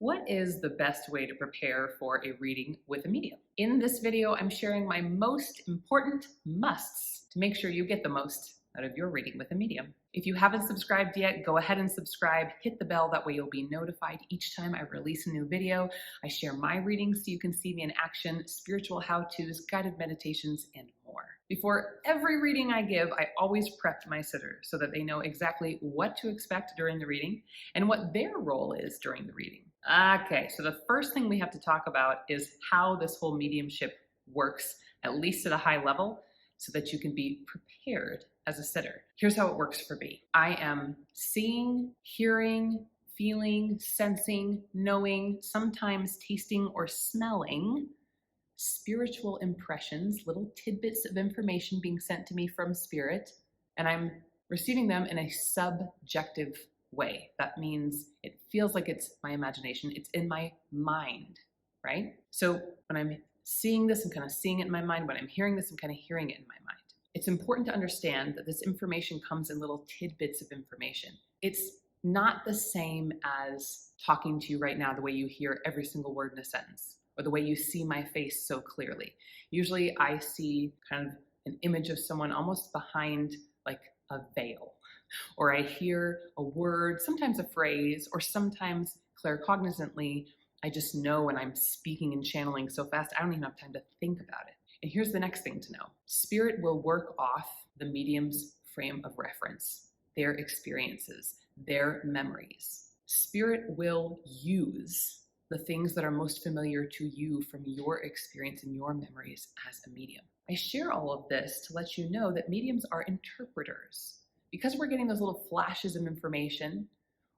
What is the best way to prepare for a reading with a medium? In this video, I'm sharing my most important musts to make sure you get the most out of your reading with a medium. If you haven't subscribed yet, go ahead and subscribe, hit the bell, that way you'll be notified each time I release a new video. I share my readings so you can see me in action, spiritual how-tos, guided meditations, and more. Before every reading I give, I always prep my sitters so that they know exactly what to expect during the reading and what their role is during the reading. Okay, so the first thing we have to talk about is how this whole mediumship works, at least at a high level, so that you can be prepared as a sitter. Here's how it works for me. I am seeing, hearing, feeling, sensing, knowing, sometimes tasting or smelling spiritual impressions, little tidbits of information being sent to me from spirit, and I'm receiving them in a subjective way. That means it feels like it's my imagination, it's in my mind, right? So when I'm seeing this, I'm kind of seeing it in my mind. When I'm hearing this, I'm kind of hearing it in my mind. It's important to understand that this information comes in little tidbits of information. It's not the same as talking to you right now, the way you hear every single word in a sentence, or the way you see my face so clearly. Usually I see kind of an image of someone almost behind like a veil, or I hear a word, sometimes a phrase, or sometimes claircognizantly, I just know when I'm speaking and channeling so fast, I don't even have time to think about it. And here's the next thing to know. Spirit will work off the medium's frame of reference, their experiences, their memories. Spirit will use the things that are most familiar to you from your experience and your memories as a medium. I share all of this to let you know that mediums are interpreters. Because we're getting those little flashes of information,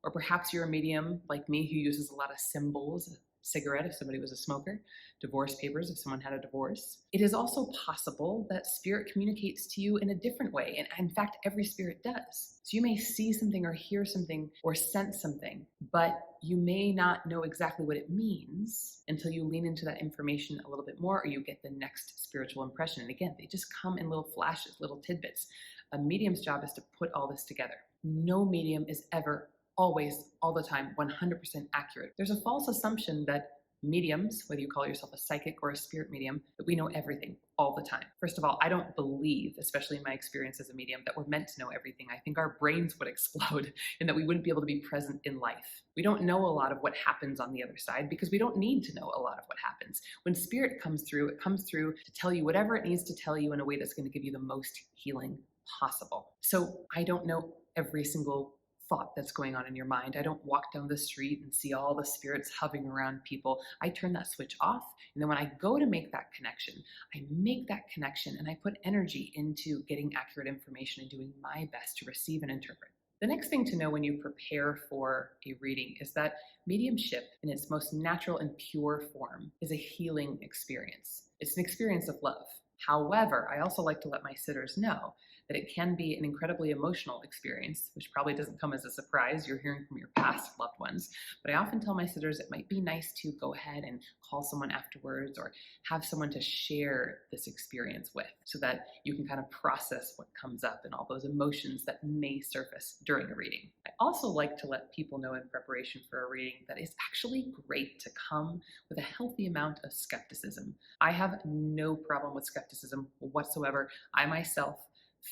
or perhaps you're a medium like me who uses a lot of symbols, a cigarette if somebody was a smoker, divorce papers if someone had a divorce. It is also possible that spirit communicates to you in a different way, and in fact, every spirit does. So you may see something or hear something or sense something, but you may not know exactly what it means until you lean into that information a little bit more, or you get the next spiritual impression. And again, they just come in little flashes, little tidbits. A medium's job is to put all this together. No medium is ever, always, all the time, 100% accurate. There's a false assumption that mediums, whether you call yourself a psychic or a spirit medium, that we know everything all the time. First of all, I don't believe, especially in my experience as a medium, that we're meant to know everything. I think our brains would explode and that we wouldn't be able to be present in life. We don't know a lot of what happens on the other side because we don't need to know a lot of what happens. When spirit comes through, it comes through to tell you whatever it needs to tell you in a way that's going to give you the most healing possible. So I don't know every single thought that's going on in your mind. I don't walk down the street and see all the spirits hovering around people. I turn that switch off, and then when I go to make that connection, I make that connection and I put energy into getting accurate information and doing my best to receive and interpret. The next thing to know when you prepare for a reading is that mediumship in its most natural and pure form is a healing experience. It's an experience of love. However, I also like to let my sitters know that it can be an incredibly emotional experience, which probably doesn't come as a surprise. You're hearing from your past loved ones. But I often tell my sitters it might be nice to go ahead and call someone afterwards or have someone to share this experience with so that you can kind of process what comes up and all those emotions that may surface during a reading. I also like to let people know in preparation for a reading that it's actually great to come with a healthy amount of skepticism. I have no problem with skepticism whatsoever. I myself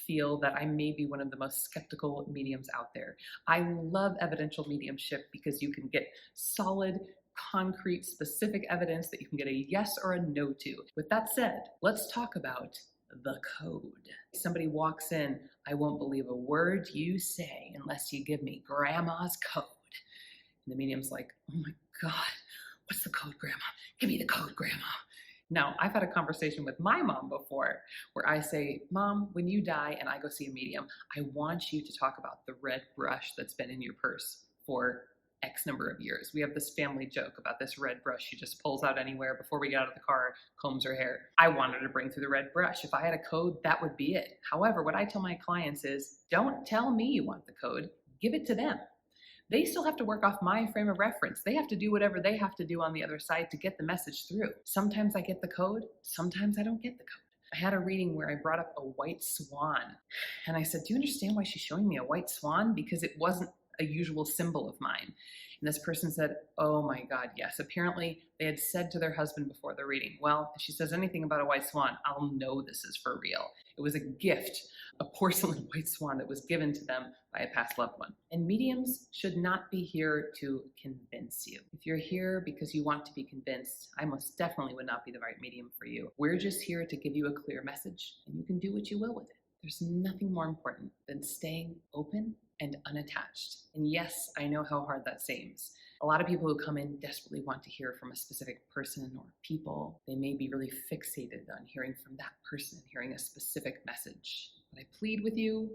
feel that I may be one of the most skeptical mediums out there. I love evidential mediumship because you can get solid, concrete, specific evidence that you can get a yes or a no to. With that said, let's talk about the code. Somebody walks in, I won't believe a word you say unless you give me grandma's code. And the medium's like, oh my God, what's the code, grandma? Give me the code, grandma. Now, I've had a conversation with my mom before where I say, Mom, when you die and I go see a medium, I want you to talk about the red brush that's been in your purse for X number of years. We have this family joke about this red brush she just pulls out anywhere before we get out of the car, combs her hair. I want her to bring through the red brush. If I had a code, that would be it. However, what I tell my clients is, don't tell me you want the code, give it to them. They still have to work off my frame of reference. They have to do whatever they have to do on the other side to get the message through. Sometimes I get the code, sometimes I don't get the code. I had a reading where I brought up a white swan, and I said, do you understand why she's showing me a white swan? Because it wasn't a usual symbol of mine. And this person said, oh my God, yes. Apparently they had said to their husband before the reading, well, if she says anything about a white swan, I'll know this is for real. It was a gift, a porcelain white swan that was given to them by a past loved one. And mediums should not be here to convince you. If you're here because you want to be convinced, I most definitely would not be the right medium for you. We're just here to give you a clear message, and you can do what you will with it. There's nothing more important than staying open and unattached. And yes, I know how hard that seems. A lot of people who come in desperately want to hear from a specific person or people. They may be really fixated on hearing from that person, hearing a specific message. But I plead with you,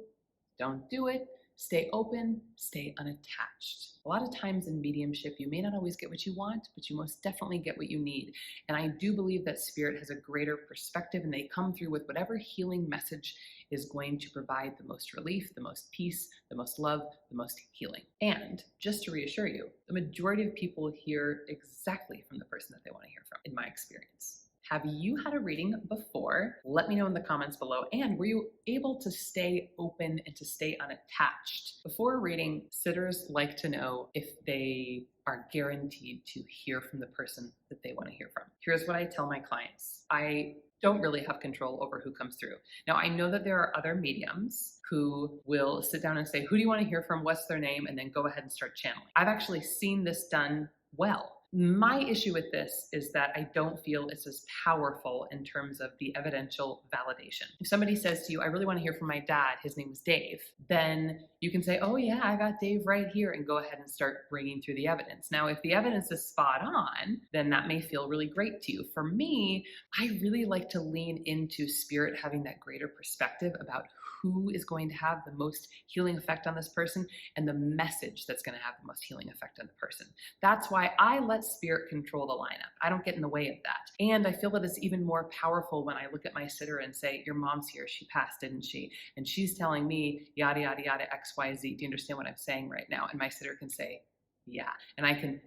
don't do it. Stay open, stay unattached. A lot of times in mediumship, you may not always get what you want, but you most definitely get what you need. And I do believe that spirit has a greater perspective, and they come through with whatever healing message is going to provide the most relief, the most peace, the most love, the most healing. And just to reassure you, the majority of people hear exactly from the person that they want to hear from, in my experience. Have you had a reading before? Let me know in the comments below. And were you able to stay open and to stay unattached? Before a reading, sitters like to know if they are guaranteed to hear from the person that they want to hear from. Here's what I tell my clients. I don't really have control over who comes through. Now, I know that there are other mediums who will sit down and say, who do you want to hear from? What's their name? And then go ahead and start channeling. I've actually seen this done well. My issue with this is that I don't feel it's as powerful in terms of the evidential validation. If somebody says to you, I really want to hear from my dad, his name is Dave, then you can say, oh yeah, I got Dave right here, and go ahead and start bringing through the evidence. Now, if the evidence is spot on, then that may feel really great to you. For me, I really like to lean into spirit having that greater perspective about who is going to have the most healing effect on this person and the message that's going to have the most healing effect on the person. That's why I let spirit control the lineup. I don't get in the way of that. And I feel that it's even more powerful when I look at my sitter and say, your mom's here, she passed, didn't she? And she's telling me yada, yada, yada, XYZ. Do you understand what I'm saying right now? And my sitter can say, yeah. And I can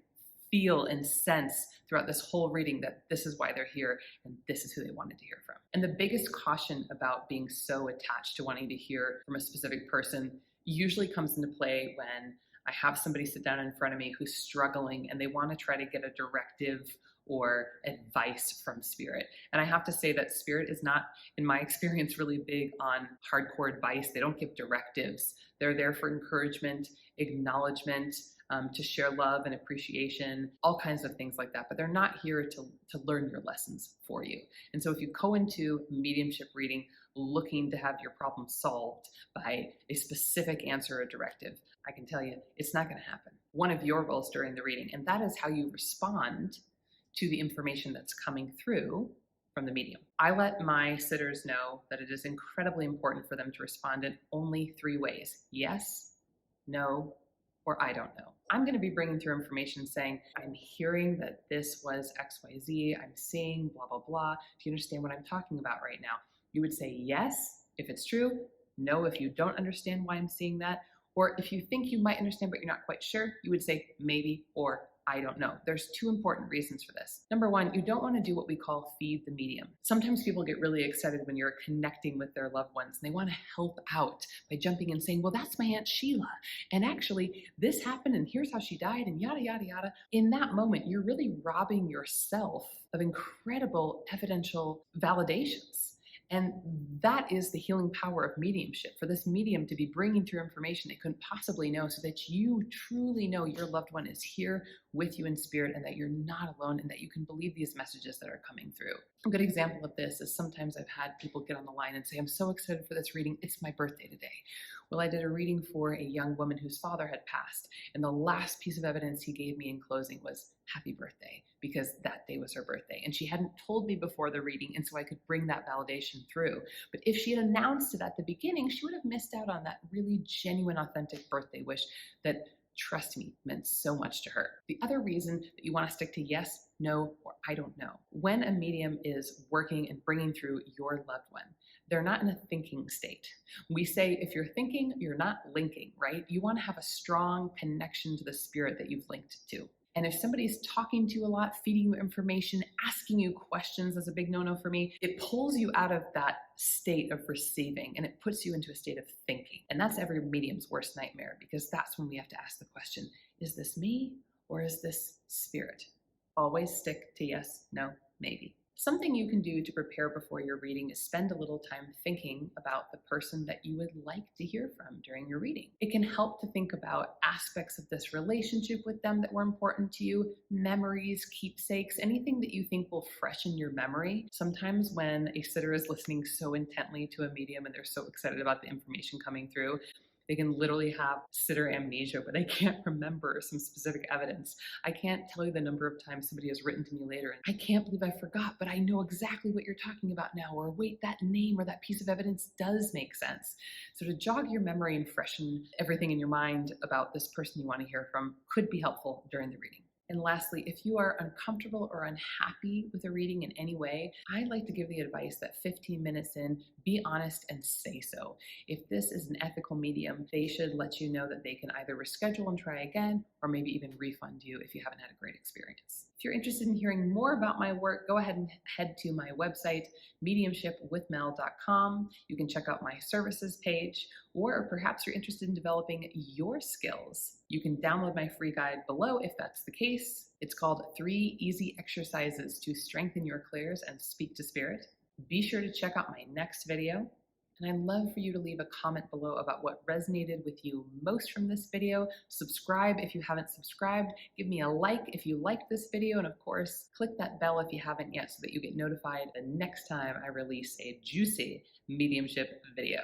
feel and sense throughout this whole reading that this is why they're here and this is who they wanted to hear from. And the biggest caution about being so attached to wanting to hear from a specific person usually comes into play when I have somebody sit down in front of me who's struggling and they want to try to get a directive or advice from spirit. And I have to say that spirit is not, in my experience, really big on hardcore advice. They don't give directives. They're there for encouragement, acknowledgement, to share love and appreciation, all kinds of things like that. But they're not here to learn your lessons for you. And so if you go into mediumship reading looking to have your problem solved by a specific answer or directive, I can tell you it's not going to happen. One of your roles during the reading, and that is how you respond to the information that's coming through from the medium. I let my sitters know that it is incredibly important for them to respond in only 3 ways: yes, no, or I don't know. I'm going to be bringing through information saying, I'm hearing that this was XYZ, I'm seeing blah, blah, blah. Do you understand what I'm talking about right now? You would say yes if it's true, no if you don't understand why I'm seeing that, or if you think you might understand but you're not quite sure, you would say maybe or I don't know. There's 2 important reasons for this. Number 1, you don't want to do what we call feed the medium. Sometimes people get really excited when you're connecting with their loved ones and they want to help out by jumping in saying, well, that's my Aunt Sheila. And actually this happened and here's how she died and yada, yada, yada. In that moment, you're really robbing yourself of incredible evidential validations. And that is the healing power of mediumship, for this medium to be bringing through information they couldn't possibly know so that you truly know your loved one is here with you in spirit and that you're not alone and that you can believe these messages that are coming through. A good example of this is sometimes I've had people get on the line and say, I'm so excited for this reading. It's my birthday today. Well, I did a reading for a young woman whose father had passed, and the last piece of evidence he gave me in closing was happy birthday, because that day was her birthday. And she hadn't told me before the reading, and so I could bring that validation through. But if she had announced it at the beginning, she would have missed out on that really genuine, authentic birthday wish that, trust me, meant so much to her. The other reason that you want to stick to yes, no, or I don't know. When a medium is working and bringing through your loved one, they're not in a thinking state. We say if you're thinking, you're not linking, right? You want to have a strong connection to the spirit that you've linked to. And if somebody's talking to you a lot, feeding you information, asking you questions is a big no-no for me. It pulls you out of that state of receiving and it puts you into a state of thinking. And that's every medium's worst nightmare, because that's when we have to ask the question, is this me or is this spirit? Always stick to yes, no, maybe. Something you can do to prepare before your reading is spend a little time thinking about the person that you would like to hear from during your reading. It can help to think about aspects of this relationship with them that were important to you, memories, keepsakes, anything that you think will freshen your memory. Sometimes when a sitter is listening so intently to a medium and they're so excited about the information coming through, they can literally have sitter amnesia where they can't remember some specific evidence. I can't tell you the number of times somebody has written to me later and I can't believe I forgot, but I know exactly what you're talking about now, or wait, that name or that piece of evidence does make sense. So to jog your memory and freshen everything in your mind about this person you want to hear from could be helpful during the reading. And lastly, if you are uncomfortable or unhappy with a reading in any way, I like to give the advice that 15 minutes in, be honest and say so. If this is an ethical medium, they should let you know that they can either reschedule and try again, or maybe even refund you if you haven't had a great experience. If you're interested in hearing more about my work, go ahead and head to my website, mediumshipwithmel.com. You can check out my services page, or perhaps you're interested in developing your skills. You can download my free guide below if that's the case. It's called 3 Easy Exercises to Strengthen Your Clairs and Speak to Spirit. Be sure to check out my next video. And I'd love for you to leave a comment below about what resonated with you most from this video. Subscribe if you haven't subscribed. Give me a like if you liked this video. And of course, click that bell if you haven't yet so that you get notified the next time I release a juicy mediumship video.